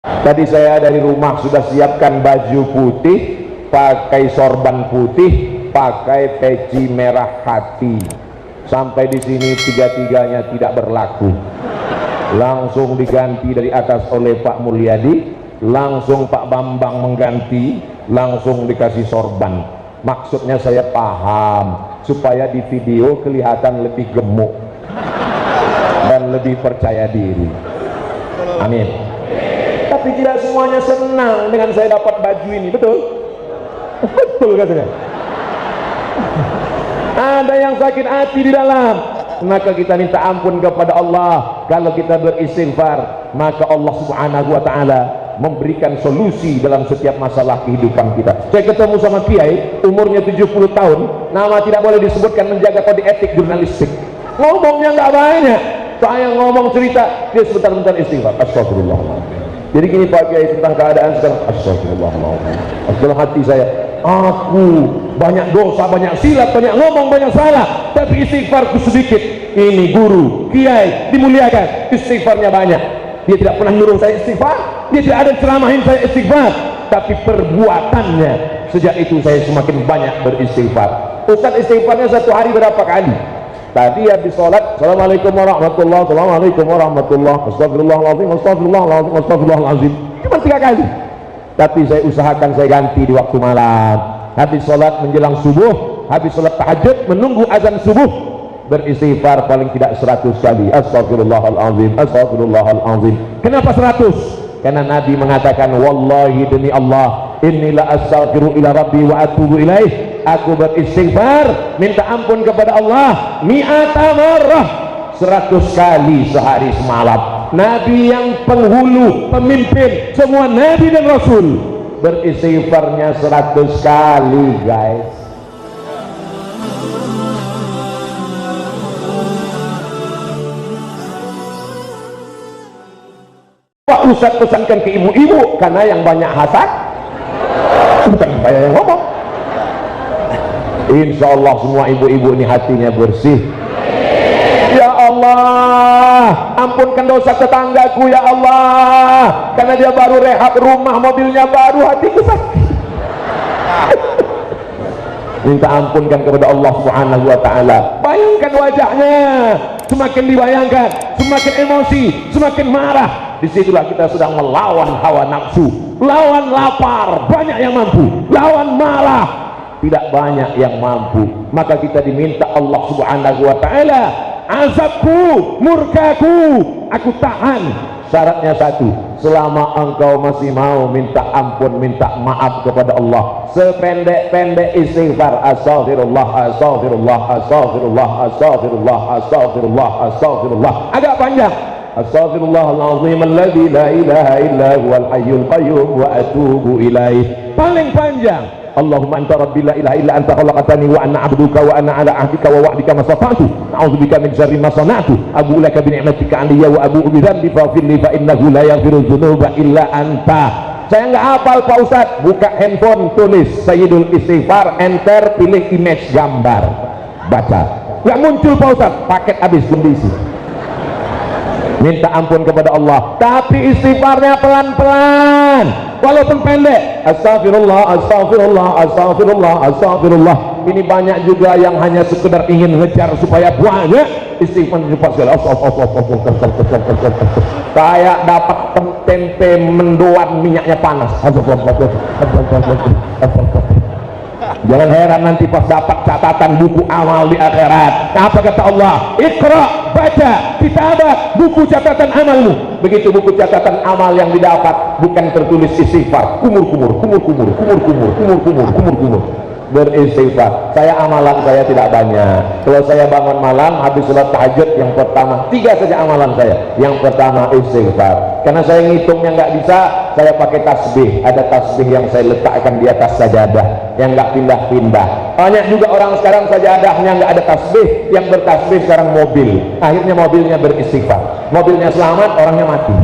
Tadi saya dari rumah sudah siapkan baju putih, pakai sorban putih, pakai peci merah hati. Sampai di sini tiga-tiganya tidak berlaku. Langsung diganti dari atas oleh Pak Mulyadi, langsung Pak Bambang mengganti, langsung dikasih sorban. Maksudnya saya paham, supaya di video kelihatan lebih gemuk dan lebih percaya diri. Amin. Tapi tidak semuanya senang dengan saya dapat baju ini, betul? Betul katanya. Ada yang sakit hati di dalam, maka kita minta ampun kepada Allah. Kalau kita beristighfar, maka Allah Subhanahu wa ta'ala memberikan solusi dalam setiap masalah kehidupan kita. Saya ketemu sama kiai, umurnya 70 tahun, nama tidak boleh disebutkan, menjaga kode etik jurnalistik. Ngomongnya nggak banyak, saya ngomong cerita, dia sebentar-bentar istighfar, astagfirullahaladzim. Jadi gini Pak Kiai tentang keadaan sekarang, astagfirullahaladzim. Dalam hati saya, aku banyak dosa, banyak silat, banyak ngomong, banyak salah, tapi istighfarku sedikit. Ini guru, kiai, dimuliakan, istighfarnya banyak. Dia tidak pernah nyuruh saya istighfar, dia tidak ada ceramahin saya istighfar, tapi perbuatannya, sejak itu saya semakin banyak beristighfar. Ustaz istighfarnya satu hari berapa kali? Tadi habis sholat, assalamualaikum warahmatullahi, assalamualaikum warahmatullahi, astagfirullahaladzim, astagfirullahaladzim, astagfirullahaladzim, cuma 3 kali. Tapi saya usahakan saya ganti di waktu malam. Habis sholat menjelang subuh, habis sholat tahajud menunggu azan subuh, beristighfar paling tidak 100 kali. Astagfirullahaladzim, astagfirullahaladzim. Kenapa 100? Karena Nabi mengatakan, wallahi demi Allah, inilah astaghfiru ila rabbi wa atubu ilaih. Aku beristighfar, minta ampun kepada Allah mi'ata marrah, 100 kali sehari semalam. Nabi yang penghulu, pemimpin semua Nabi dan Rasul, beristighfarnya 100 kali guys. Pak Ustaz pesankan ke ibu-ibu, karena yang banyak hasad bukan saya yang ngomong. Insya Allah semua ibu-ibu ini hatinya bersih. Ya Allah, ampunkan dosa tetanggaku ya Allah, karena dia baru rehab rumah, mobilnya baru, hatiku sakit. Minta ampunkan kepada Allah Subhanahu wa ta'ala. Bayangkan wajahnya, semakin dibayangkan semakin emosi, semakin marah. Disitulah kita sedang melawan hawa nafsu, lawan lapar, banyak yang mampu, lawan marah, tidak banyak yang mampu. Maka kita diminta Allah Subhanahu wa ta'ala, azabku, murkaku, aku tahan. Syaratnya satu, selama engkau masih mau minta ampun, minta maaf kepada Allah, sependek-pendek istighfar, astaghfirullah, astaghfirullah, astaghfirullah, astaghfirullah, astaghfirullah, astaghfirullah, agak panjang, astaghfirullahaladzim alladzi la ilaha illa huwal hayyul qayyum wa atubu ilaih. Paling panjang, Allahumma anta rabbi la ilaha illa anta khalaqtani wa ana abduka wa ana ala ahdika wa wa'dika ma stata'tu a'udzubika min syarri ma sana'tu abu'u laka bi ni'matika 'alayya wa abu'u bi dhanbi faghfirli fa innahu la yaghfiru dzunuba illa anta. Saya nggak hafal Pak Ustaz, buka handphone, tulis Sayyidul Istighfar, enter, pilih image gambar, baca. Nggak muncul Pak Ustaz, paket habis, belum diisi. Minta ampun kepada Allah, tapi istighfarnya pelan-pelan, walaupun pendek. Astagfirullah, astagfirullah, astagfirullah, astagfirullah. Ini banyak juga yang hanya sekedar ingin ngejar supaya banyak istighfar cepat sekali. Kayak dapat tempe mendoan minyaknya panas. Jangan heran nanti pas dapat catatan buku amal di akhirat. Apa kata Allah? Iqra, baca, kitabah, buku catatan amalmu. Begitu buku catatan amal yang didapat, bukan tertulis istighfar, kumur-kumur, kumur-kumur, kumur-kumur, kumur-kumur, kumur-kumur. Beristighfar. Saya amalan saya tidak banyak. Kalau saya bangun malam habis sholat tahajud, yang pertama 3 saja amalan saya. Yang pertama istighfar. Karena saya ngitungnya nggak bisa, saya pakai tasbih. Ada tasbih yang saya letakkan di atas sajadah, yang nggak pindah-pindah. Banyak juga orang sekarang sajadahnya nggak ada tasbih, yang bertasbih sekarang mobil. Akhirnya mobilnya beristighfar. Mobilnya selamat, orangnya mati.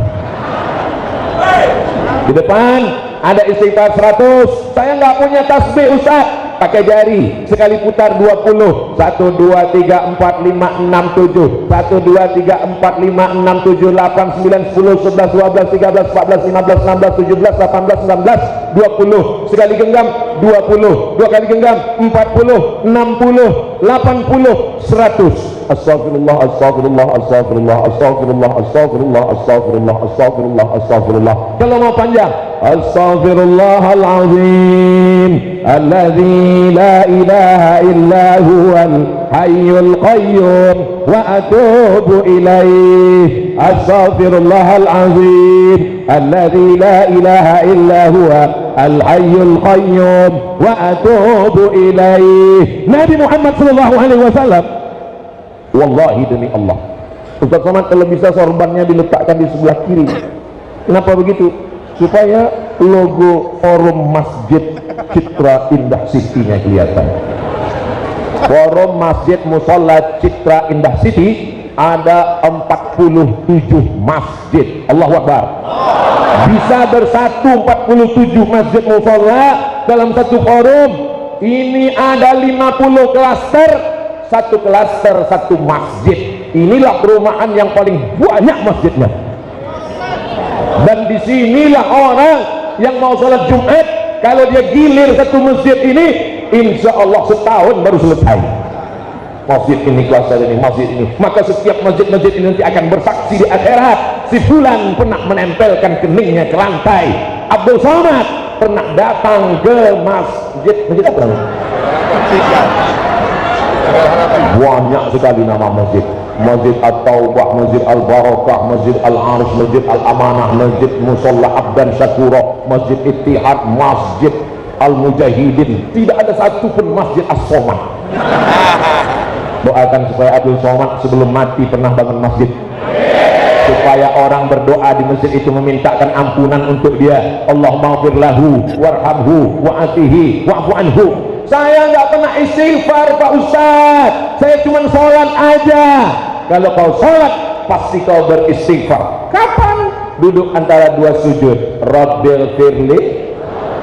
Di depan ada istighfar 100. Saya nggak punya tasbih Ustaz. pakai jari, sekali putar 20. 1 2 3 4 5 6 7. 1 2 3 4 5 6 7 8 9 10 11 12 13 14 15 16 17 18 19 20. Sekali genggam 20, dua kali genggam 40, 60, 80, 100. Astagfirullah, astagfirullah, astagfirullah, astagfirullah, astagfirullah, astagfirullah, astagfirullah, astagfirullah. Kalau mau panjang, astaghfirullahalazim alladzi la ilaha illa huwal hayyul qayyum wa atubu ilaih. Astaghfirullahalazim alladzi la ilaha illa huwa al hayyul qayyum wa atubu ilaih. Nabi Muhammad sallallahu alaihi wasallam, wallahi demi Allah, Ustaz Somad kalau bisa sorbannya diletakkan di sebelah kiri. Kenapa begitu? Supaya logo forum masjid Citra Indah City-nya kelihatan. Forum masjid Musalla Citra Indah City ada 47 masjid. Allahu Akbar. Bisa bersatu 47 masjid musalla dalam satu forum. Ini ada 50 klaster, satu klaster satu masjid. Inilah perumahan yang paling banyak masjidnya. Dan disinilah orang yang mau sholat Jumat, kalau dia gilir satu masjid ini, insya Allah setahun baru selesai. Masjid ini, klaster ini, masjid ini. Maka setiap masjid-masjid ini nanti akan bersaksi di akhirat. Si fulan pernah menempelkan keningnya ke lantai. Abdul Somad pernah datang ke masjid apa? Banyak sekali nama masjid. Masjid At-Taubah, Masjid Al-Barakah, Masjid Al-Arish, Masjid Al-Amanah, Masjid Musalla Abdan Syakura, Masjid Ittihad, Masjid Al-Mujahidin. Tidak ada satu pun Masjid As-Somad. Doakan supaya Abdul Somad sebelum mati pernah bangun masjid, supaya orang berdoa di masjid itu memintakan ampunan untuk dia. Allahumma ighfir lahu warhamhu wa'atihi wa'fu anhu. Saya nggak pernah istighfar Pak Ustaz, saya cuma sholat aja. Kalau kau sholat pasti kau beristighfar. Kapan? Duduk antara dua sujud. Rabbil firli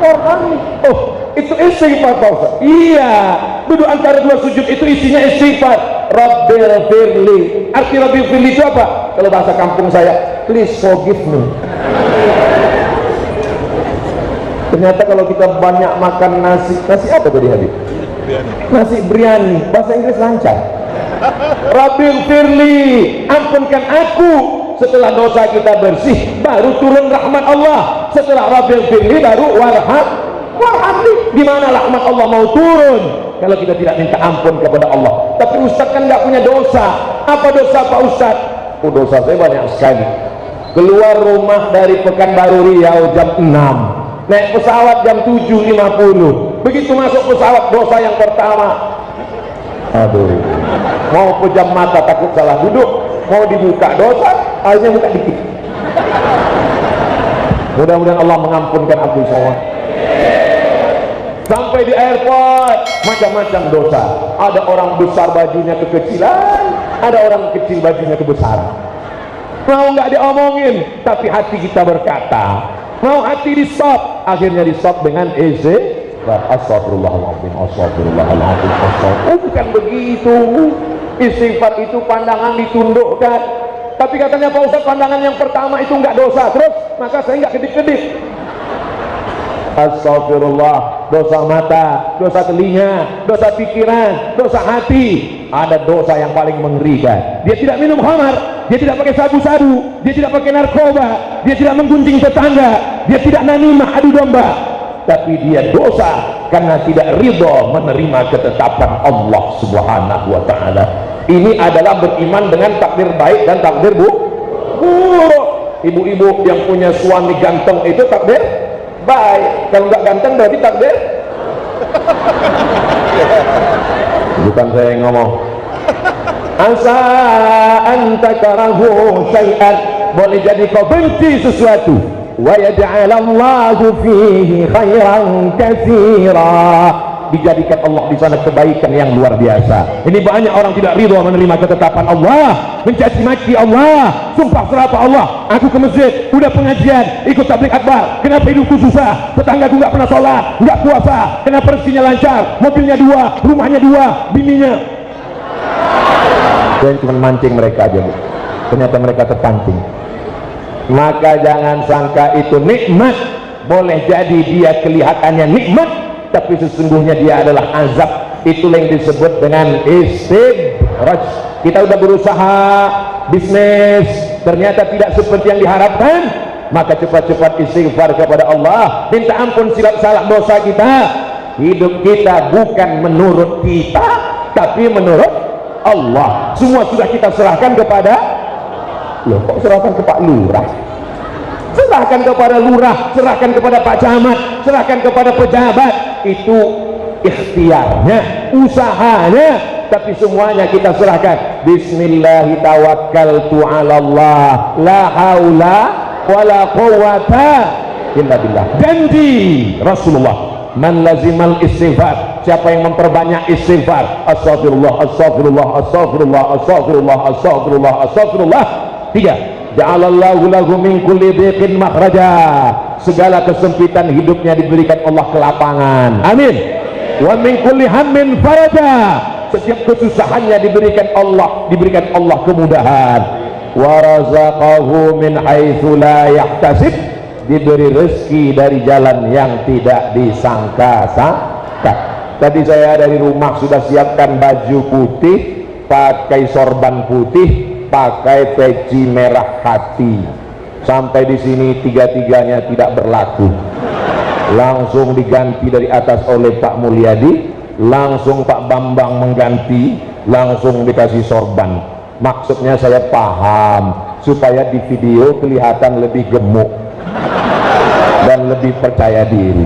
warhamni. Oh, itu istighfar Pak Ustaz. Iya, duduk antara dua sujud itu isinya istighfar. Rabbil firli. Arti Rabbil firli itu apa? Kalau bahasa kampung saya, please forgive me. Ternyata kalau kita banyak makan nasi apa tadi Habib? Nasi biryani, bahasa Inggris lancar. Rabbil firli, ampunkan aku. Setelah dosa kita bersih, baru turun rahmat Allah. Setelah Rabbil firli, baru warhamni. Gimana rahmat Allah mau turun kalau kita tidak minta ampun kepada Allah? Tapi Ustaz kan nggak punya dosa. Apa dosa Pak Ustaz? Oh, dosa saya banyak sekali. Keluar rumah dari Pekanbaru Riau jam 6, naik pesawat jam 7.50. Begitu masuk pesawat, dosa yang pertama, aduh, mau pejam mata takut salah duduk, mau dibuka dosa, akhirnya buka dikit. Mudah-mudahan Allah mengampunkan Abdul Somad. Sampai di airport, macam-macam dosa. Ada orang besar bajunya kekecilan, ada orang kecil bajunya kebesaran. Mau nggak diomongin, tapi hati kita berkata. Mau hati di stop, akhirnya di stop dengan astagfirullahaladzim, astagfirullahaladzim, astagfirullah. Oh, bukan begitu. Istighfar itu pandangan ditundukkan. Tapi katanya Pak Ustaz, pandangan yang pertama itu enggak dosa. Terus, maka saya enggak kedip-kedip. Astagfirullah, dosa mata, dosa telinga, dosa pikiran, dosa hati. Ada dosa yang paling mengerikan. Dia tidak minum khamar, dia tidak pakai sabu-sabu, dia tidak pakai narkoba, dia tidak menggunjing tetangga, dia tidak namimah adu domba. Tapi dia dosa karena tidak ridha menerima ketetapan Allah Subhanahu wa taala. Ini adalah beriman dengan takdir baik dan takdir buruk. Ibu-ibu yang punya suami ganteng itu takdir baik. Kalau nggak ganteng berarti takdir. Bukan saya yang ngomong. Asa anta karahu syai'an, boleh jadi kau benci sesuatu, wa yaj'alallahu fihi khairan katsira, dijadikan Allah di sana kebaikan yang luar biasa. Ini banyak orang tidak ridho menerima ketetapan Allah, mencaci maki Allah, sumpah serapah Allah. Aku ke masjid, udah pengajian, ikut tabligh akbar, kenapa hidupku susah, tetanggaku nggak pernah sholat, nggak puasa, kenapa rezekinya lancar, mobilnya 2, rumahnya 2, bininya. Dan cuma mancing mereka aja, Bu. Ternyata mereka terpancing. Maka jangan sangka itu nikmat. Boleh jadi dia kelihatannya nikmat, tapi sesungguhnya dia adalah azab. Itulah yang disebut dengan istidraj. Kita udah berusaha bisnis, ternyata tidak seperti yang diharapkan, maka cepat-cepat istighfar kepada Allah, minta ampun silap salah dosa kita. Hidup kita bukan menurut kita, tapi menurut Allah. Semua sudah kita serahkan kepada, loh kok serahkan ke Pak Lurah? Serahkan kepada lurah, serahkan kepada Pak Camat, serahkan kepada pejabat. Itu ikhtiarnya, usahanya, tapi semuanya kita serahkan. Bismillahi tawakkaltu ala Allah, la haula wala quwwata illa billah. Janji Rasulullah, man lazimal istighfar, siapa yang memperbanyak istighfar, astagfirullah, astagfirullah, astagfirullah, astagfirullah, astagfirullah, astagfirullah. 3, ja'alallahu lahu min kulli dhiqin makhraja, segala kesempitan hidupnya diberikan Allah kelapangan. Amin. Wa min kulli hammin faraja, setiap kesusahannya diberikan Allah kemudahan. Wa razaqahu min haitsu la yahtasib, diberi rezeki dari jalan yang tidak disangka-sangka. Tadi saya dari rumah sudah siapkan baju putih, pakai sorban putih, pakai peci merah hati. Sampai di sini tiga-tiganya tidak berlaku. Langsung diganti dari atas oleh Pak Mulyadi, langsung Pak Bambang mengganti, langsung dikasih sorban. Maksudnya saya paham, supaya di video kelihatan lebih gemuk dan lebih percaya diri.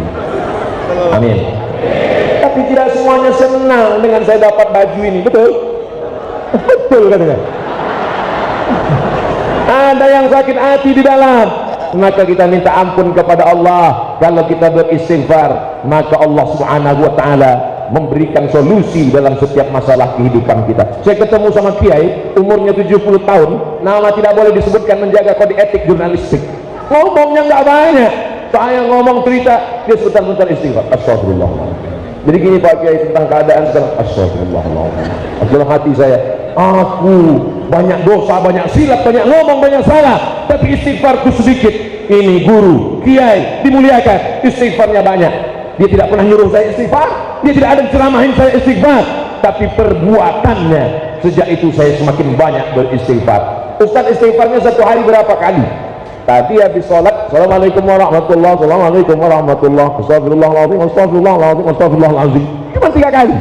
Amin. Tapi tidak semuanya senang dengan saya dapat baju ini, betul? Betul katanya. Ada yang sakit hati di dalam, maka kita minta ampun kepada Allah. Kalau kita beristighfar, maka Allah Subhanahu wa ta'ala memberikan solusi dalam setiap masalah kehidupan kita. Saya ketemu sama kiai, umurnya 70 tahun, nama tidak boleh disebutkan, menjaga kode etik jurnalistik. Ngomongnya nggak banyak, saya ngomong cerita, dia sebentar-bentar istighfar, astagfirullah. Jadi gini Pak Kiai tentang keadaan sekarang, astagfirullah. Dalam hati saya, aku banyak dosa, banyak silap, banyak ngomong, banyak salah, tapi istighfarku sedikit. Ini guru, kiai, dimuliakan, istighfarnya banyak. Dia tidak pernah nyuruh saya istighfar, dia tidak ada ceramahin saya istighfar, tapi perbuatannya, sejak itu saya semakin banyak beristighfar. Ustaz istighfarnya satu hari berapa kali? Tadi habis sholat, assalamualaikum warahmatullahi, assalamualaikum warahmatullahi, astagfirullahaladzim, astagfirullahaladzim, astagfirullahaladzim, cuma 3 kali.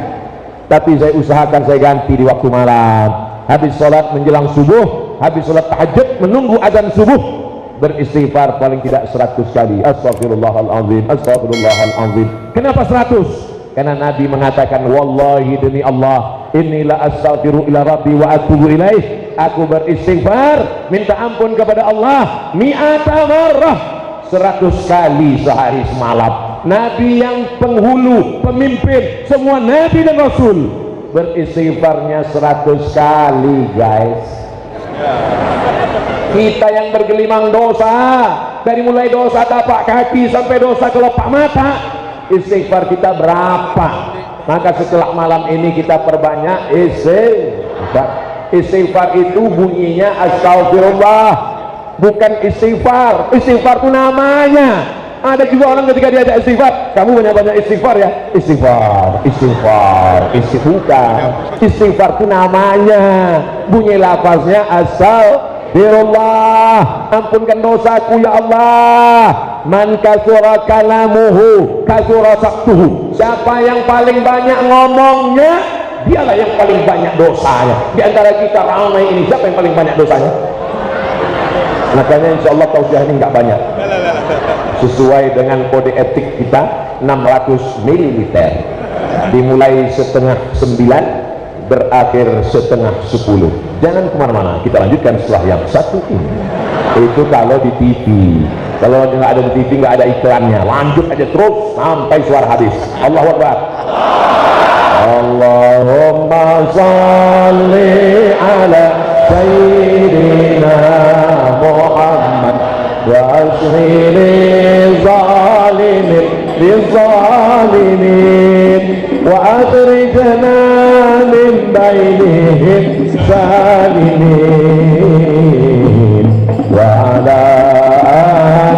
Tapi saya usahakan saya ganti di waktu malam, habis sholat menjelang subuh, habis sholat tahajud menunggu azan subuh, beristighfar paling tidak 100 kali, astagfirullahaladzim, astagfirullahaladzim. Kenapa 100? Karena Nabi mengatakan, wallahi demi Allah, inilah astaghfiru ila rabbi wa atubu ilaih, aku beristighfar, minta ampun kepada Allah mi'ata marrah, 100 kali sehari semalam. Nabi yang penghulu, pemimpin semua Nabi dan Rasul, beristighfarnya 100 kali guys. Kita yang bergelimang dosa, dari mulai dosa tapak kaki sampai dosa kelopak mata, istighfar kita berapa? Maka setelah malam ini kita perbanyak istighfar. Istighfar itu bunyinya astagfirullah, bukan istighfar. Istighfar itu namanya. Ada juga orang ketika diajak istighfar, kamu banyak-banyak istighfar ya, istighfar, istighfar, istighfar. Istighfar itu namanya, bunyi lafaznya astagfirullah, ampunkan dosaku ya Allah. Man kasura kalamuhu kasura saktuhu, siapa yang paling banyak ngomongnya, dialah yang paling banyak dosanya. Di antara kita ramai ini, siapa yang paling banyak dosanya? Makanya insya Allah tausiah ini nggak banyak, sesuai dengan kode etik kita 600 ml, dimulai 8:30 berakhir 8:30. Jangan kemana-mana, kita lanjutkan setelah yang satu ini. Itu kalau di TV. Kalau nggak ada di TV, nggak ada iklannya, lanjut aja terus sampai suara habis. Allahu Akbar. Allahumma shalli ala sayyidina Muhammad wa ashhili zalimin lizalimin wa akhrijna min bainihim salimin wa ala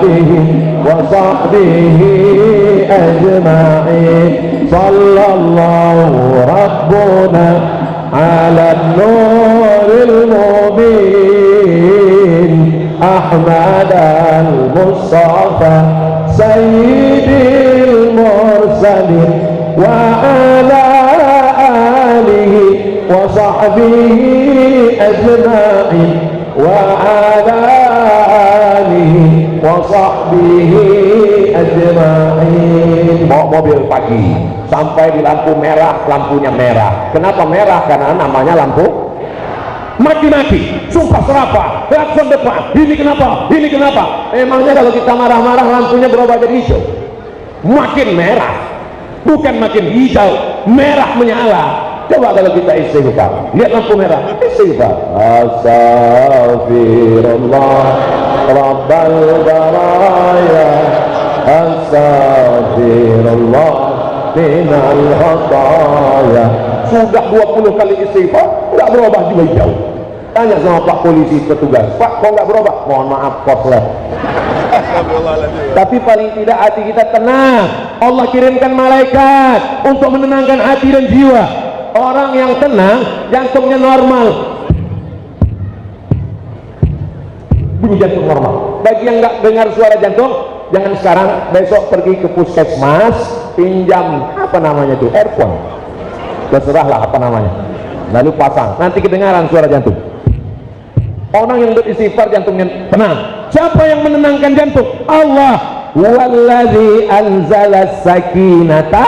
alihi wa sahbihi ajma'in. Sallallahu rabbuna ala nuril mubin Ahmad al-Mustafa sayyidil mursalin wa ala alihi wa sahbihi ajma'in wa ala alihi wa sahbihi ajma'in. Bawa mobil pagi sampai di lampu merah, lampunya merah. Kenapa merah? Karena namanya lampu maki-maki, sumpah serapah, klakson depan, ini kenapa, ini kenapa. Emangnya kalau kita marah-marah lampunya berubah jadi hijau? Makin merah, bukan makin hijau, merah menyala. Coba kalau kita istighfar, lihat lampu merah, istighfar, astaghfirullah rabbal baraya, astaghfirullah minal khataya. Sudah 20 kali istighfar, nggak berubah juga hijau. Tanya sama Pak polisi petugas, Pak kok nggak berubah? Mohon maaf, koslet. Tapi paling tidak hati kita tenang. Allah kirimkan malaikat untuk menenangkan hati dan jiwa. Orang yang tenang, jantungnya normal, bunyi jantung normal. Bagi yang nggak dengar suara jantung, jangan sekarang, besok pergi ke puskesmas, pinjam apa namanya itu, earphone, terserahlah apa namanya, lalu pasang, nanti kedengaran suara jantung. Orang yang beristighfar jantungnya tenang. Siapa yang menenangkan jantung? Allah. Wallazi anzala sakinata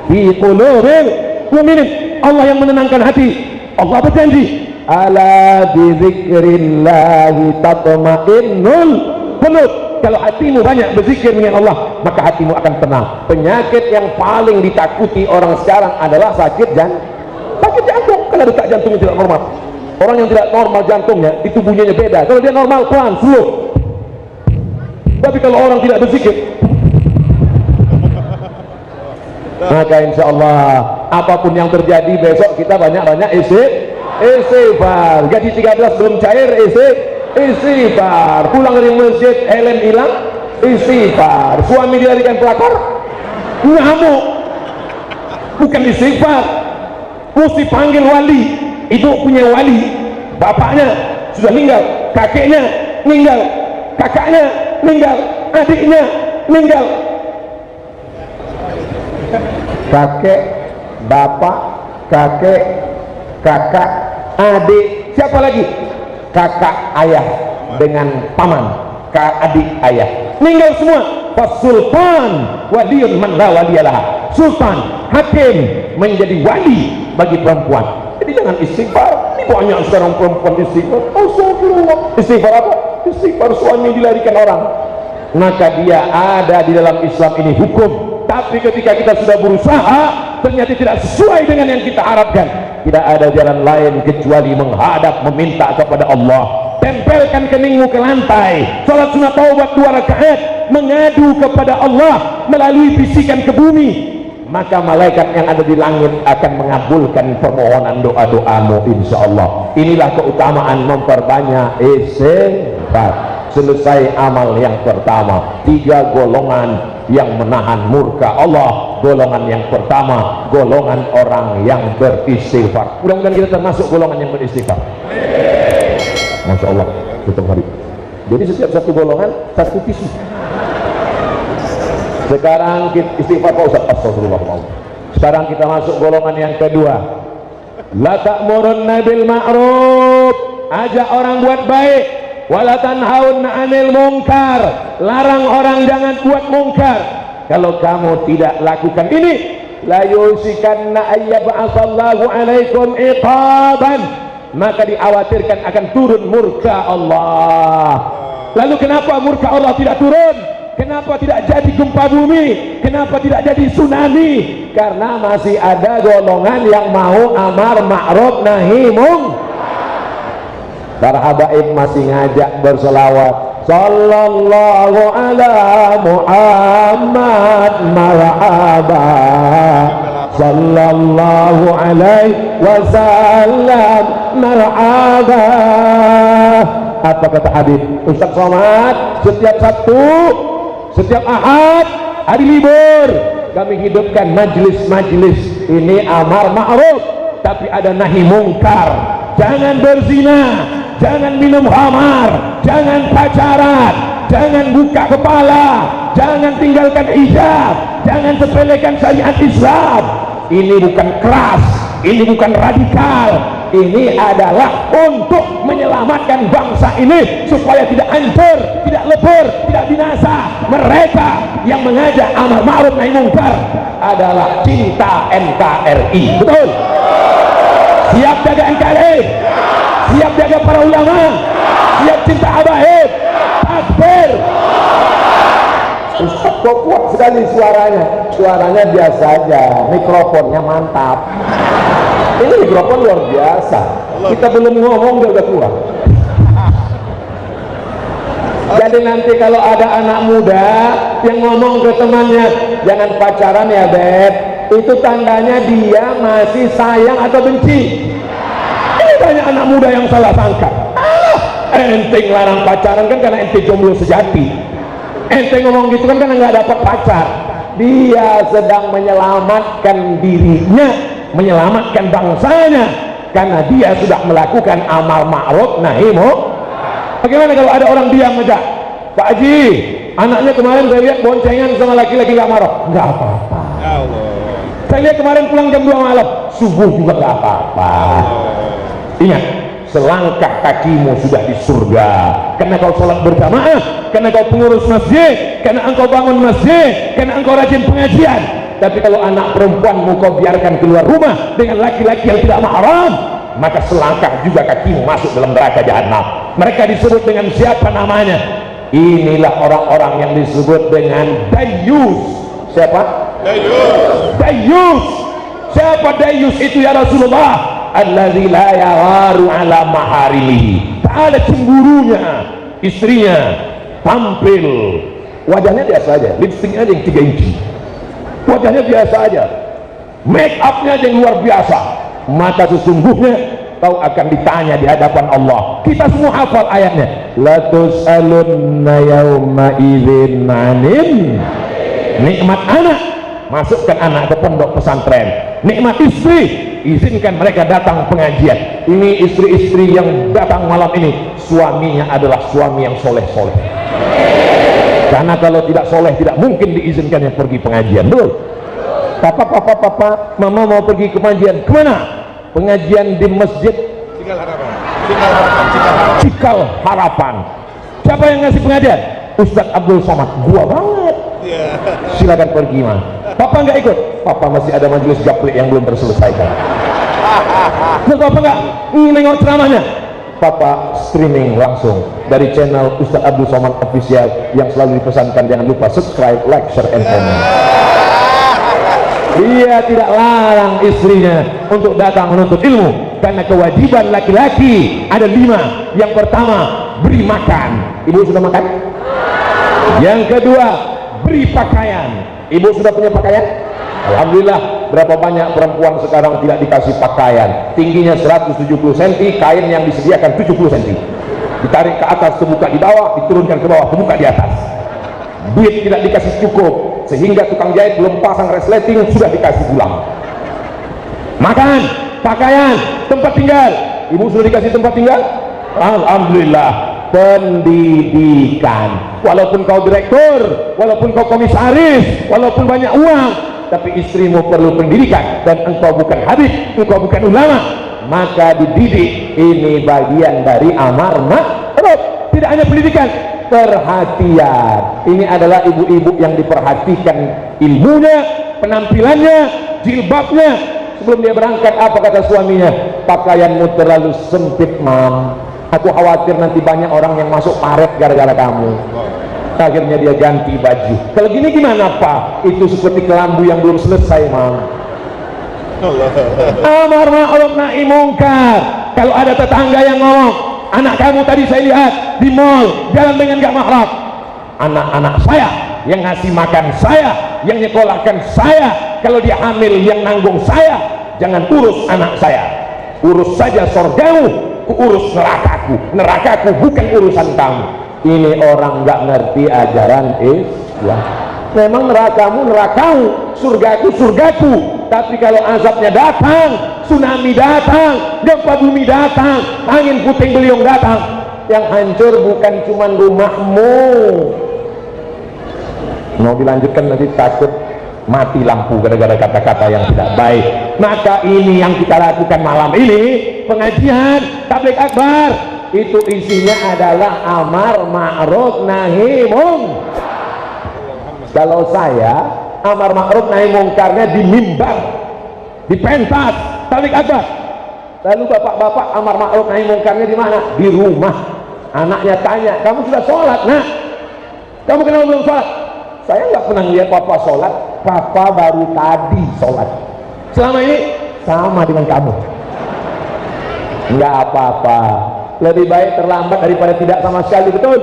fi qulubil mu'minin. Allah yang menenangkan hati. Allah berjanji, ala bi dzikrillahi tatma'innul qulub. Kalau hatimu banyak berzikir dengan Allah, maka hatimu akan tenang. Penyakit yang paling ditakuti orang sekarang adalah sakit jantung. Karena detak jantungnya tidak normal. Orang yang tidak normal jantungnya, itu bunyinya beda. Kalau dia normal, pelan, slow. Tapi kalau orang tidak berzikir, maka insya Allah apapun yang terjadi besok kita banyak-banyak istighfar. Gaji 13 belum cair, istighfar. Pulang dari masjid helm hilang, istighfar. Suami dilarikan pelakor, ngamuk, bukan istighfar. Mesti panggil wali. Itu punya wali, bapaknya sudah meninggal, kakeknya meninggal, kakaknya meninggal, adiknya meninggal. Kakek, bapak, kakek, kakak, adik, siapa lagi? Kakak ayah dengan paman, adik ayah meninggal semua. Fasultan waliyun man la waliyalah. Sultan, hakim menjadi wali bagi perempuan. Jadi jangan istighfar. Ini banyak sekarang perempuan istighfar. Astagfirullah. Istighfar apa? Istighfar suami dilarikan orang. Maka dia ada di dalam Islam ini hukum. Tapi ketika kita sudah berusaha, ternyata tidak sesuai dengan yang kita harapkan. Tidak ada jalan lain kecuali menghadap, meminta kepada Allah. Tempelkan keningmu ke lantai. Salat sunat taubat 2 rakaat. Mengadu kepada Allah melalui bisikan ke bumi. Maka malaikat yang ada di langit akan mengabulkan permohonan doa-doamu insyaallah. Inilah keutamaan memperbanyak istighfar. Selesai amal yang pertama. 3 golongan yang menahan murka Allah. Golongan yang pertama, golongan orang yang beristighfar. Mudah-mudahan kita termasuk golongan yang beristighfar. Masya Allah, tutup hari. Jadi setiap satu golongan satu tisu. Sekarang kita istighfar Pak Ustaz. Astagfirullah. Sekarang kita masuk golongan yang kedua. La ta'murunna bil ma'ruf, ajak orang buat baik. Wala tanhauna 'anil munkar, larang orang jangan buat mungkar. Kalau kamu tidak lakukan ini, la yusikanna ayyab'atsallahu 'alaikum iqaban, maka dikhawatirkan akan turun murka Allah. Lalu kenapa murka Allah tidak turun? Kenapa tidak jadi gempa bumi? Kenapa tidak jadi tsunami? Karena masih ada golongan yang mau amar ma'ruf nahi munkar. Para habaib masih ngajak berselawat, sallallahu ala Muhammad marhaba, sallallahu alaihi wasallam marhaba. Apa kata Habib Ustaz Somad? Setiap Sabtu, setiap Ahad, hari libur, kami hidupkan majlis-majlis ini amar ma'ruf, tapi ada nahi mungkar. Jangan berzina, jangan minum khamar, jangan pacaran, jangan buka kepala, jangan tinggalkan hijab, jangan sepelekan syariat Islam. Ini bukan keras, ini bukan radikal, ini adalah untuk menyelamatkan bangsa ini supaya tidak hancur, tidak lebur, tidak binasa. Mereka yang mengajak amar ma'ruf nahi munkar adalah cinta NKRI. Betul? Siap jaga NKRI, siap jaga para ulama, siap cinta habaib. Takbir. Ustaz kok kuat sekali suaranya. Suaranya biasa aja, mikrofonnya mantap. Ini mikrofon luar biasa. Kita belum ngomong dia udah kuat. Jadi nanti kalau ada anak muda yang ngomong ke temannya, jangan pacaran ya Beb, itu tandanya dia masih sayang atau benci. Ini banyak anak muda yang salah sangka. Ente larang pacaran kan karena ente jomblo sejati. Ente ngomong gitu kan karena nggak dapat pacar. Dia sedang menyelamatkan dirinya, menyelamatkan bangsanya, karena dia sudah melakukan amal ma'ruf nahi munkar. Bagaimana kalau ada orang diam aja? Pak Haji, anaknya kemarin saya lihat boncengan sama laki-laki gak marah. Gak apa-apa. Saya lihat kemarin pulang jam 2 malam, subuh juga gak apa-apa. Ingat, selangkah kakimu sudah di surga, karena kau sholat berjamaah, karena kau pengurus masjid, karena engkau bangun masjid, karena engkau rajin pengajian. Tapi kalau anak perempuanmu kau biarkan keluar rumah dengan laki-laki yang tidak mahram, maka selangkah juga kakimu masuk dalam neraka jahanam. Mereka disebut dengan siapa namanya? Inilah orang-orang yang disebut dengan dayus. Siapa? Dayus. Dayus. Siapa dayus itu ya Rasulullah? Allazi la yawaru ala maharimihi. Tak ada cemburunya. Istrinya tampil, wajahnya biasa aja, lipstiknya aja yang 3 inci, wajahnya biasa aja, make upnya aja yang luar biasa, maka sesungguhnya kau akan ditanya di hadapan Allah. Kita semua hafal ayatnya, la tus'alunna yawma idzin 'anin. Nikmat anak, masukkan anak ke pondok pesantren. Nikmat istri, izinkan mereka datang pengajian. Ini istri-istri yang datang malam ini, suaminya adalah suami yang soleh-soleh, karena kalau tidak soleh tidak mungkin diizinkan yang pergi pengajian. Betul? Papa, mama mau pergi ke pengajian, kemana? Pengajian di masjid Cikal Harapan. Siapa yang ngasih pengajian? Ustadz Abdul Somad. Gua banget. Silakan pergi mah. Papa nggak ikut. Papa masih ada majelis gaplek yang belum terselesaikan. Terus papa nggak nengok ceramahnya? Papa streaming langsung dari channel Ustadz Abdul Somad Official yang selalu dipesankan, jangan lupa subscribe, like, share, and comment. Dia tidak larang istrinya untuk datang menuntut ilmu, karena kewajiban laki-laki ada 5. Yang pertama, beri makan. Ibu sudah makan? Yang kedua, beri pakaian. Ibu sudah punya pakaian? Alhamdulillah. Berapa banyak perempuan sekarang tidak dikasih pakaian? Tingginya 170 cm, kain yang disediakan 70 cm, ditarik ke atas, terbuka di bawah, diturunkan ke bawah, terbuka di atas. Duit tidak dikasih cukup, sehingga tukang jahit belum pasang resleting sudah dikasih pulang. Makan, pakaian, tempat tinggal. Ibu sudah dikasih tempat tinggal? Alhamdulillah. Pendidikan, walaupun kau direktur, walaupun kau komisaris, walaupun banyak uang, tapi istrimu perlu pendidikan, dan engkau bukan habib, engkau bukan ulama, maka dididik. Ini bagian dari amar ma'ruf. Tidak hanya pendidikan, perhatian. Ini adalah ibu-ibu yang diperhatikan ilmunya, penampilannya, jilbabnya. Sebelum dia berangkat, apa kata suaminya? Pakaianmu terlalu sempit, mam. Aku khawatir nanti banyak orang yang masuk paret gara-gara kamu. Akhirnya dia ganti baju. Kalau gini gimana Pak? Itu seperti kelambu yang belum selesai, Mam. Amar ma'ruf nahi mungkar. Kalau ada tetangga yang ngomong, anak kamu tadi saya lihat di mall jalan dengan gak mahram. Anak-anak saya yang ngasih makan saya, yang nyekolahkan saya, kalau dia hamil yang nanggung saya. Jangan urus anak saya, urus saja surgamu, urus nerakaku. Nerakaku bukan urusan kamu. Ini orang nggak ngerti ajaran Islam. Memang nerakamu nerakamu, surgaku surgaku. Tapi kalau azabnya datang, tsunami datang, gempa bumi datang, angin puting beliung datang, yang hancur bukan cuma rumahmu. Mau dilanjutkan nanti takut mati lampu gara-gara kata-kata yang tidak baik. Maka ini yang kita lakukan malam ini, pengajian tabligh akbar, itu isinya adalah amar ma'ruf nahi mungkar. Kalau saya amar ma'ruf nahi mungkarnya di mimbar, di pentas tabligh akbar. Lalu bapak-bapak amar ma'ruf nahi mungkarnya di mana? Di rumah. Anaknya tanya, kamu sudah sholat nak? Kamu kenapa belum sholat? Saya nggak pernah lihat papa sholat. Papa baru tadi sholat. Selama ini sama dengan kamu. Nggak apa-apa, lebih baik terlambat daripada tidak sama sekali. Betul?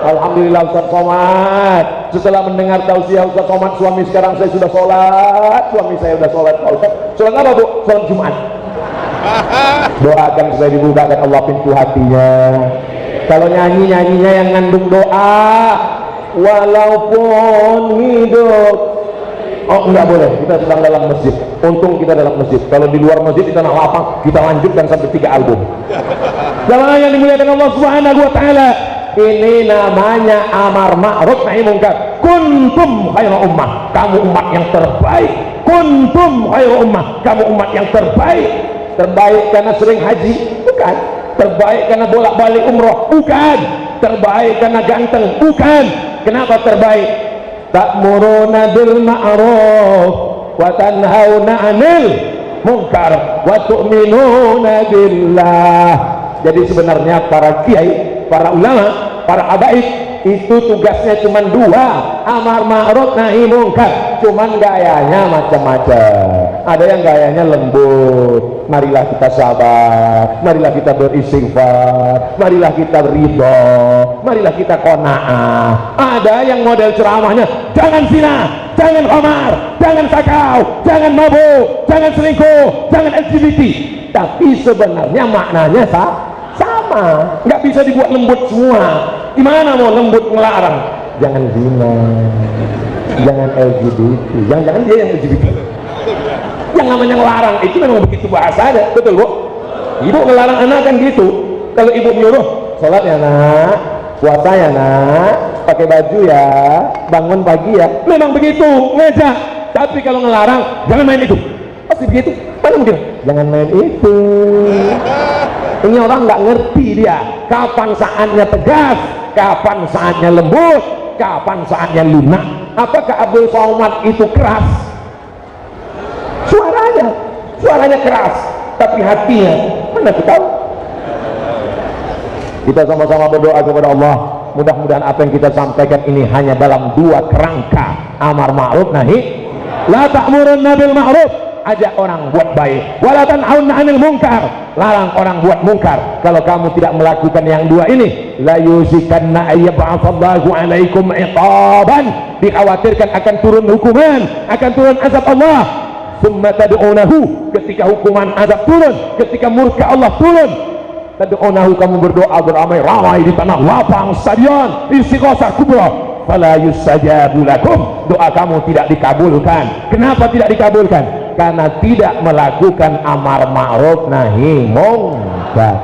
Alhamdulillah Ustaz Somad, setelah mendengar tausiah Ustaz Somad, suami sekarang saya sudah sholat. Suami saya sudah sholat. Pak Ustaz, sholat apa Bu? Sholat Jumat. Doakan supaya dibukakan Allah pintu hatinya. Kalau nyanyi-nyanyinya yang ngandung doa, walaupun hidup. Oh enggak boleh, kita sedang dalam masjid. Untung kita dalam masjid. Kalau di luar masjid di tanah lapang, kita lanjutkan sampai 3 album. Jamaah yang dimuliakan Allah Subhanahu wa taala, ini namanya amar ma'ruf nahi mungkar. Kuntum khairu ummah, kamu umat yang terbaik. Kuntum khairu ummah, kamu umat yang terbaik. Terbaik karena sering haji? Bukan. Terbaik karena bolak-balik umroh? Bukan. Terbaik karena ganteng? Bukan. Kenapa terbaik? Ta'muruna bil ma'ruf wa tanhauna 'anil munkar wa tu'minuna billah. Jadi sebenarnya para kiai, para ulama, para habaib itu tugasnya cuma 2, amar ma'ruf nahi mungkar. Cuman gayanya macam-macam. Ada yang gayanya lembut, marilah kita sabar, marilah kita beristighfar, marilah kita ridho, marilah kita qanaah. Ada yang model ceramahnya, jangan zina, jangan khamar, jangan sakau, jangan mabuk, jangan selingkuh, jangan LGBT. Tapi sebenarnya maknanya sama, nggak bisa dibuat lembut semua. Gimana mau lembut ngelarang? Jangan zina, jangan LGBT, jangan dia yang LGBT. Yang namanya ngelarang itu memang begitu bahasanya, betul Bu? Ibu ngelarang anak kan gitu. Kalau ibu menyuruh, sholat ya nak, puasa ya nak, pakai baju ya, bangun pagi ya, memang begitu ngejak. Tapi kalau ngelarang, jangan main itu, pasti begitu. Mana mungkin? Jangan main itu. Ini orang nggak ngerti dia. Kapan saatnya tegas, kapan saatnya lembut, kapan saatnya lunak. Apakah Abdul Somad itu keras? Suaranya keras, tapi hatinya mana kita tahu. Kita sama-sama berdoa kepada Allah, mudah-mudahan apa yang kita sampaikan ini hanya dalam 2 kerangka, amar ma'ruf nahi. La ta'murunna bil ma'ruf, ajak orang buat baik, wala tanhauna 'anil munkar, larang orang buat mungkar. Kalau kamu tidak melakukan yang 2 ini, la yusikanna ayyab'atsallahu 'alaikum iqaban, dikhawatirkan akan turun hukuman, akan turun azab Allah. Summa tad'unahu, ketika hukuman azab turun, ketika murka Allah turun, tad'unahu, kamu berdoa beramai-ramai di tanah lapang stadion Istighosah Kubra, fala yustajabu lakum, doa kamu tidak dikabulkan. Kenapa tidak dikabulkan? Karena tidak melakukan amar ma'ruf nahi mungkar.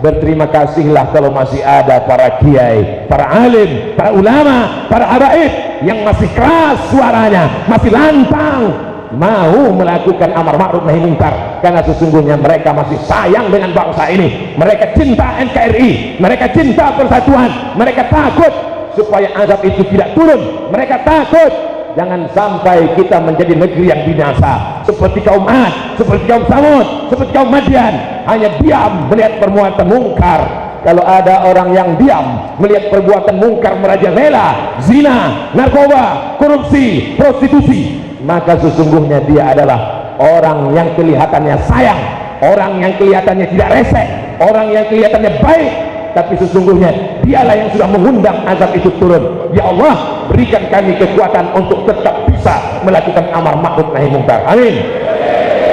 Berterima kasihlah kalau masih ada para kiai, para alim, para ulama, para habaib yang masih keras suaranya, masih lantang mau melakukan amar ma'ruf nahi mungkar, karena sesungguhnya mereka masih sayang dengan bangsa ini. Mereka cinta NKRI, mereka cinta persatuan, mereka takut supaya azab itu tidak turun. Mereka takut jangan sampai kita menjadi negeri yang binasa seperti kaum Ad, seperti kaum Samud, seperti kaum Madian, hanya diam melihat perbuatan mungkar. Kalau ada orang yang diam melihat perbuatan mungkar merajalela, zina, narkoba, korupsi, prostitusi, maka sesungguhnya dia adalah orang yang kelihatannya sayang, orang yang kelihatannya tidak resek, orang yang kelihatannya baik, tapi sesungguhnya dialah yang sudah mengundang azab itu turun. Ya Allah, berikan kami kekuatan untuk tetap bisa melakukan amar ma'ruf nahi munkar. Amin.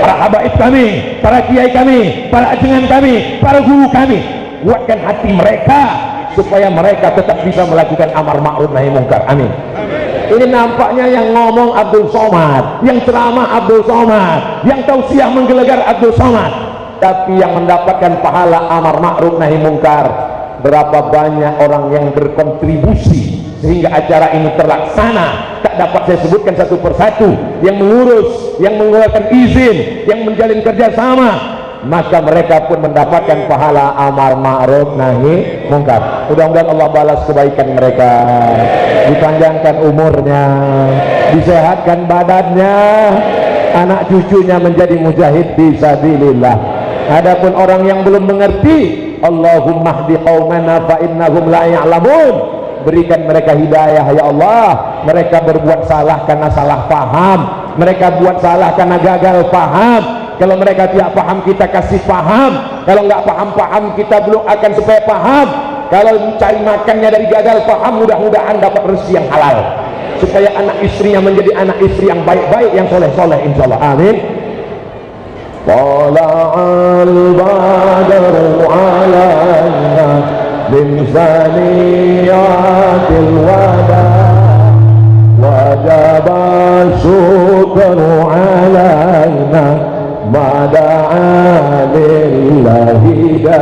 Para habaib kami, para kiai kami, para ajengan kami, para guru kami, kuatkan hati mereka supaya mereka tetap bisa melakukan amar ma'ruf nahi munkar. Amin. Ini nampaknya yang ngomong Abdul Somad, yang ceramah Abdul Somad, yang tausiah menggelegar Abdul Somad, tapi yang mendapatkan pahala amar ma'ruf nahi munkar berapa banyak orang yang berkontribusi sehingga acara ini terlaksana. Tak dapat saya sebutkan satu persatu, yang mengurus, yang mengeluarkan izin, yang menjalin kerjasama, maka mereka pun mendapatkan pahala amar ma'ruf nahi munkar. Mudah-mudahan Allah balas kebaikan mereka, dipanjangkan umurnya, disehatkan badannya, anak cucunya menjadi mujahid fisabilillah. Adapun orang yang belum mengerti, Allahumma hdi qaumana fa innahum la ya'lamun, berikan mereka hidayah ya Allah. Mereka berbuat salah karena salah paham, mereka buat salah karena gagal paham. Kalau mereka tidak paham, kita kasih paham. Kalau nggak paham-paham, kita belum akan supaya paham. Kalau mencari makannya dari gagal paham, mudah-mudahan dapat rezeki yang halal, supaya anak istrinya menjadi anak istri yang baik-baik, yang soleh-soleh, insyaallah. Amin. Tala'al badru alaina min zaniyatil wada wajaba syukru alaina mada'a lillahi da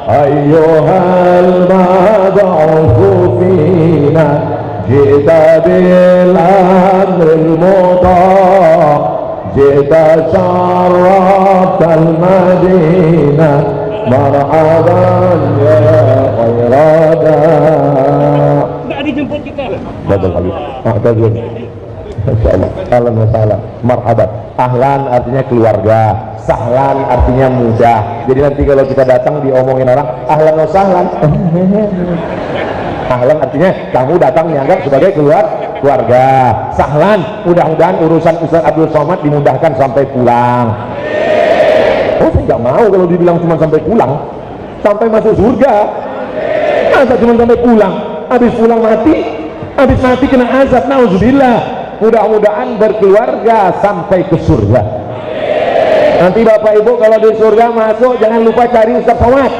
ayyuhal mad'ufu fina jita bil amril muta' jita syaraftal madinah marhaban ya khairada. Tidak dijemput kita. Badal kali. Ma'tazir. Masyaallah. Ahlan wa sahlan. Marhaban. Ahlan artinya keluarga, sahlan artinya mudah. Jadi nanti kalau kita datang diomongin orang ahlan wa sahlan. Ahlan artinya kamu datang dianggap sebagai keluarga. Sahlan, mudah-mudahan urusan Ustaz Abdul Somad dimudahkan sampai pulang. Oh, saya nggak mau kalau dibilang cuma sampai pulang, sampai masuk surga. Masa cuma sampai pulang, habis pulang mati, habis mati kena azab, nauzubillah. Mudah-mudahan berkeluarga sampai ke surga. Nanti Bapak Ibu kalau di surga masuk, jangan lupa cari Ustaz Somad.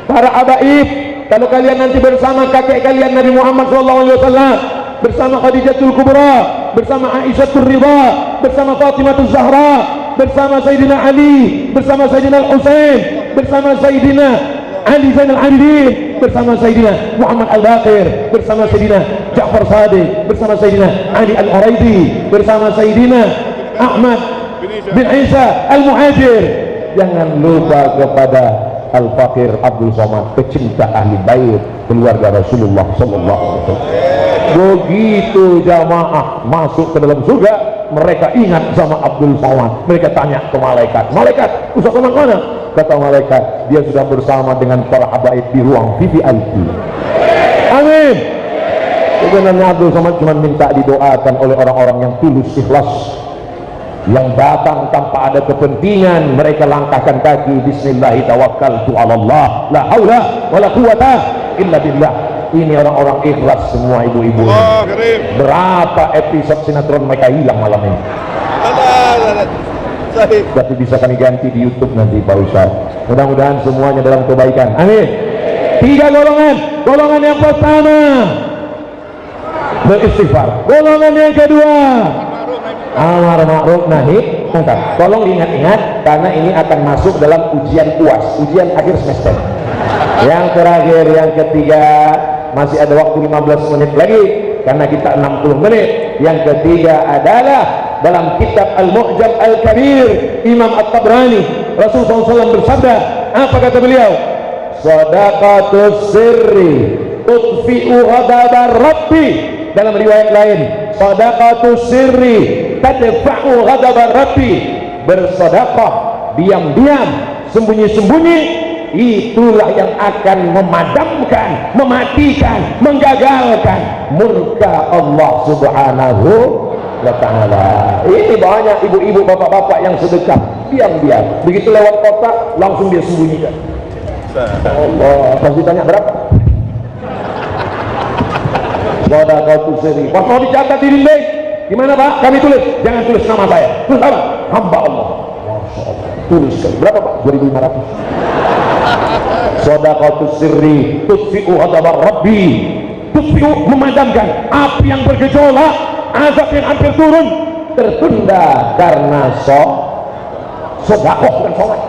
Para habaib, kalau kalian nanti bersama kakek kalian Nabi Muhammad SAW, bersama Khadijatul Kubra, bersama Aisyahul Ridha, bersama Fatimatul Zahra, bersama Sayyidina Ali, bersama Sayyidina Al-Husain, bersama Sayyidina Ali Zainal Abidin, bersama Sayyidina Muhammad Al-Baqir, bersama Sayyidina Ja'far Sadiq, bersama Sayyidina Ali Al-Uraidi, bersama Sayyidina Ahmad bin Isa Al-Muhajir. Jangan lupa kepada Al-Fakir Abdul Somad, pecinta ahli bait keluarga Rasulullah sallallahu alaihi wasallam. Begitu jamaah masuk ke dalam surga, mereka ingat sama Abdul Somad. Mereka tanya ke malaikat, "Malaikat, Ustaz Somad mana?" Kata malaikat, "Dia sudah bersama dengan para habaib di ruang VIP." Amin. Sebenarnya Abdul Somad cuma minta didoakan oleh orang-orang yang tulus ikhlas, yang datang tanpa ada kepentingan. Mereka langkahkan kaki, bismillahi tawakkaltu 'ala Allah, la haula wala quwata illa billah. Ini orang-orang ikhlas semua, ibu-ibu. Berapa episode sinetron mereka hilang malam ini. Tapi bisa kami ganti di YouTube nanti Pak Ustaz. Mudah-mudahan semuanya dalam kebaikan. Amin. 3 golongan. Golongan yang pertama beristighfar. Golongan yang kedua amar ma'ruf nahi munkar. Tolong diingat-ingat karena ini akan masuk dalam ujian UAS, ujian akhir semester. Yang terakhir, yang ketiga, masih ada waktu 15 menit lagi karena kita 60 menit. Yang ketiga adalah dalam kitab Al-Mu'jam Al-Kabir Imam At-Tabrani, Rasulullah SAW bersabda, apa kata beliau? Sadaqatus sirri tudfi'u ghadabar rabbi. Dalam riwayat lain, sadaqatus sirri tadfa'u ghadabar rabbi. Bersedekah diam-diam, sembunyi-sembunyi, itulah yang akan memadamkan, mematikan, menggagalkan murka Allah subhanahu wa ta'ala. Ini banyak ibu-ibu, bapak-bapak yang sedekah diam-diam, begitu lewat kotak langsung dia sembunyikan. Allah, pas ditanya berapa? Shadaqatu sirri. Pas mau dicatat di dinding, gimana Pak? Kami tulis, jangan tulis nama saya. Tulis apa? Hamba Allah. Masya Allah. Tulis sekali. Berapa Pak? 2.500. Shadaqatu sirri tutfi'u ghadabar Rabbi. Tutfi'u, memadamkan api yang bergejolak, azab yang hampir turun, tertunda karena sedekah dan sholat.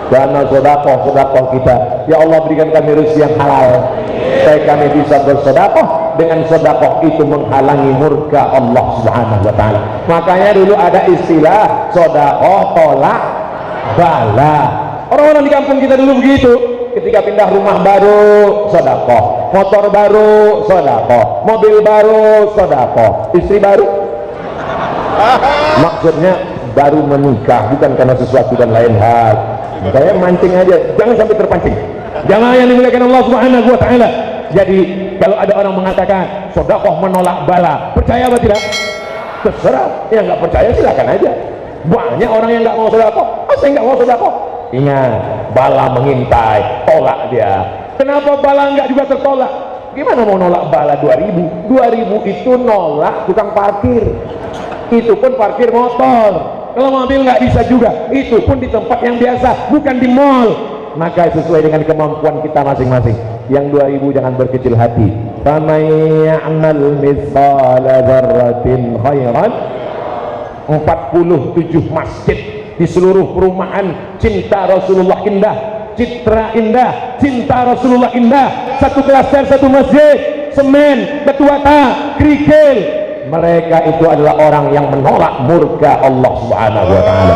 Karena sedekah kita, ya Allah berikan kami rezeki yang halal, supaya kami bisa bersedekah. Dengan sedekah itu menghalangi murka Allah subhanahu wa ta'ala. Makanya dulu ada istilah sedekah tolak bala. Orang-orang di kampung kita dulu begitu, ketika pindah rumah baru sedekah, motor baru sedekah, mobil baru sedekah, istri baru, maksudnya baru menikah, bukan karena sesuatu dan lain hal. Saya mancing aja, jangan sampai terpancing. Jangan yang dimuliakan Allah subhanahu wa ta'ala. Jadi kalau ada orang mengatakan sedekah menolak bala, percaya apa tidak? Terserah. Yang nggak percaya silakan aja. Banyak orang yang nggak mau sedekah, saya nggak mau sedekah. Ingat, bala mengintai, tolak dia. Kenapa bala nggak juga tertolak? Gimana mau nolak bala 2000? 2000 itu nolak tukang parkir. Itu pun parkir motor. Kalau mobil nggak bisa juga, itu pun di tempat yang biasa, bukan di mall. Maka sesuai dengan kemampuan kita masing-masing. Yang 2000 jangan berkecil hati. Faman ya'mal mithqala dzarratin khairan. 47 masjid di seluruh perumahan cinta Rasulullah indah, citra indah, cinta Rasulullah indah, satu klaster, satu masjid, semen, batu bata, kerikil. Mereka itu adalah orang yang menolak murka Allah subhanahu wa ta'ala.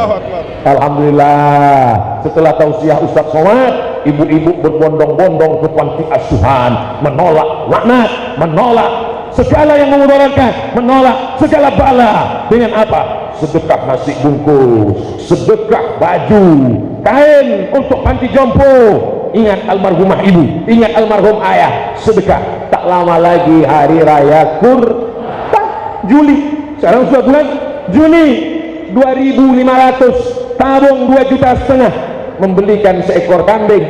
Alhamdulillah, setelah tausiah Ustaz Somad, ibu-ibu berbondong-bondong ke panti asuhan, menolak laknat, menolak segala yang memudaratkan, menolak segala bala. Dengan apa? Sedekah nasi bungkus, sedekah baju, kain untuk panti jompo. Ingat almarhumah ibu, ingat almarhum ayah, sedekah. Tak lama lagi hari raya Juli, sekarang sudah bulan Juni, 2.500 tabung 2,5 juta membelikan seekor kambing.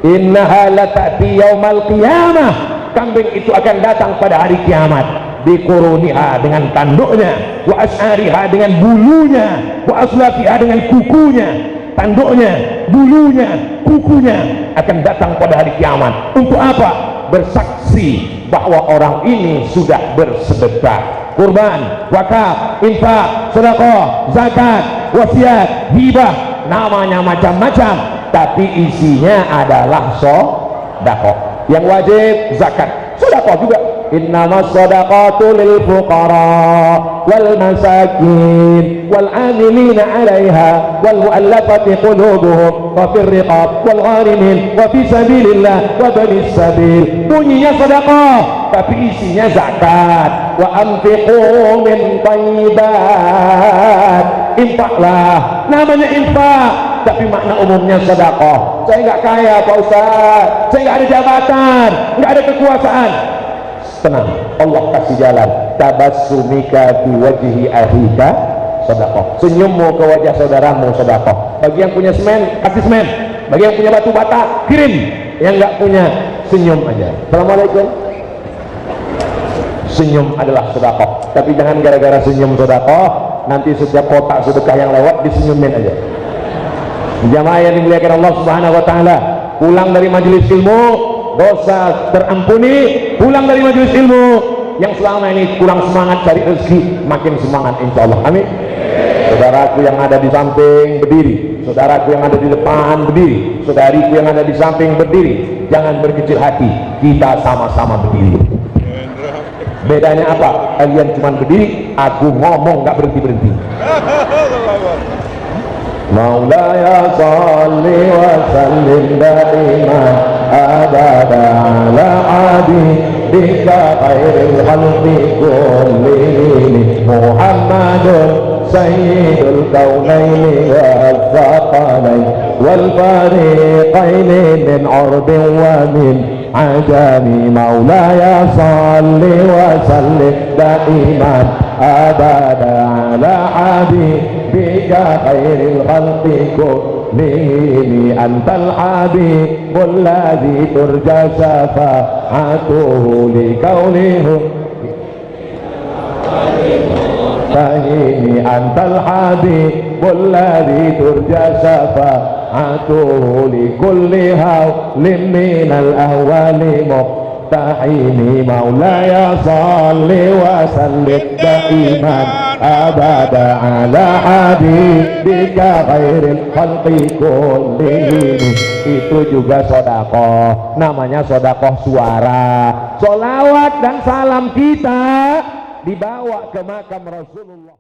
Innaha lata'ti yaumal qiyamah. Kambing itu akan datang pada hari kiamat. Biquruniha, dengan tanduknya, wa as'ariha, dengan bulunya, wa aslafiha, dengan kukunya. Tanduknya, bulunya, kukunya akan datang pada hari kiamat. Untuk apa? Bersaksi bahwa orang ini sudah bersedekah. Kurban, wakaf, infak, sedekah, zakat, wasiat, hibah, namanya macam-macam, tapi isinya adalah sedekah. Yang wajib zakat, sedekah juga. Innamas shadaqatu lil fuqara wal masakin wal 'amilina 'alaiha wal mu'allafati qulubuhum wa fir riqab wal gharimin wa fi sabilillah wa banis sabil. Bunyinya sedekah tapi isinya zakat. Wa anfiqu min thayyibat. Infaklah, namanya infak tapi makna umumnya sedekah. Saya nggak kaya Pak Ustaz, saya nggak ada jabatan, nggak ada kekuasaan. Tenang, Allah kasih jalan. Tabassumika fi wajhi akhika sedekah. Senyummu ke wajah saudaramu sedekah. Bagi yang punya semen, kasih semen. Bagi yang punya batu bata, kirim. Yang nggak punya, senyum aja. Assalamualaikum. Senyum adalah sedekah. Tapi jangan gara-gara senyum sedekah, nanti setiap kotak sedekah yang lewat disenyumin aja. Jamaah yang dimuliakan Allah subhanahu wa ta'ala, pulang dari majelis ilmu dosa terampuni, pulang dari majelis ilmu yang selama ini kurang semangat cari rezeki, makin semangat insya Allah. Amin. Saudaraku yang ada di samping berdiri, saudaraku yang ada di depan berdiri, saudariku yang ada di samping berdiri, jangan berkecil hati, kita sama-sama berdiri. Bedanya apa? Kalian cuma berdiri, aku ngomong nggak berhenti-berhenti. Maulaya salli wa sallim daiman abada ala habibika khairil khalqi kullihim Muhammadun sayyidul kaunaini wal thaqalain wal fariqaini min urbin wa min ajami maulaya salli wa sallim daiman abada ala habibika khairil khalqi kullihim antal habibul ladzi turja syafa'atuhu li kaunihi fahimi antal habibul ladzi turja syafa'atuhu li kulli hawlin minal ahwali muqtahimi maulaya salli wa sallim daiman abada ala habibika khairil khalqi kullihim. Itu juga sodakoh, namanya sodakoh suara. Solawat dan salam kita dibawa ke makam Rasulullah.